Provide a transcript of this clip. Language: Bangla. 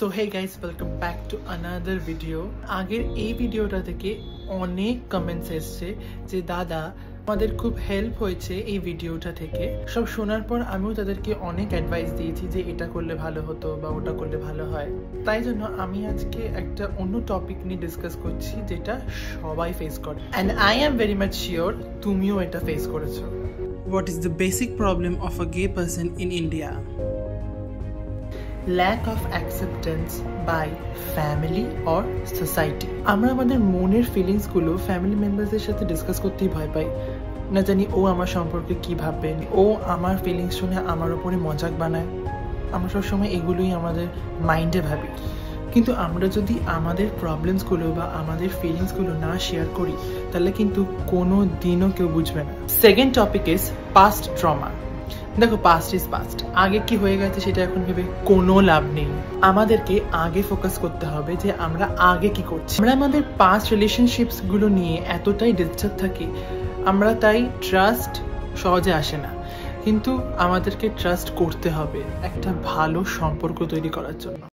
So hey guys, welcome back to another video. আগের এই ভিডিওটা থেকে অনেক কমেন্টস এসছে যে দাদা আমাদের খুব হেল্প হয়েছে এই ভিডিওটা থেকে। সব শোনার পর আমিও তাদেরকে অনেক অ্যাডভাইস দিয়েছি যে এটা করলে ভালো হতো বা ওটা করলে ভালো হয়। তাই জন্য আমি আজকে একটা অন্য টপিক নিয়ে ডিসকাস করছি যেটা সবাই ফেস করে, and I am very much sure তুমিও এটা ফেস করেছো। What is the basic problem of a gay person in India? Lack of acceptance by family or society. আমরা আমাদের মনের ফিলিংস গুলো ফ্যামিলি মেম্বারসদের সাথে ডিসকাস করতেই ভয় পাই। না জানি ও আমার সম্পর্কে কি ভাববে, ও আমার ফিলিংস শুনে আমার উপরে মজাক বানায়। আমরা সবসময় এগুলোই আমাদের মাইন্ডে ভাবি, কিন্তু আমরা যদি আমাদের প্রবলেমসগুলো বা আমাদের ফিলিংসগুলো না শেয়ার করি তাহলে কিন্তু কোনো দিনও কেউ বুঝবে না। Second topic is past trauma. দেখো, পাস্ট ইজ পাস্ট। আগে কি হয়ে গেছে সেটা এখন ভেবে কোনো লাভ নেই। আমাদেরকে আগে ফোকাস করতে হবে যে আমরা আগে কি করছি। আমরা আমাদের পাস্ট রিলেশনশিপস গুলো নিয়ে এতটাই ডিস্টার্ব থাকি, আমরা তাই ট্রাস্ট সহজে আসে না। কিন্তু আমাদেরকে ট্রাস্ট করতে হবে একটা ভালো সম্পর্ক তৈরি করার জন্য।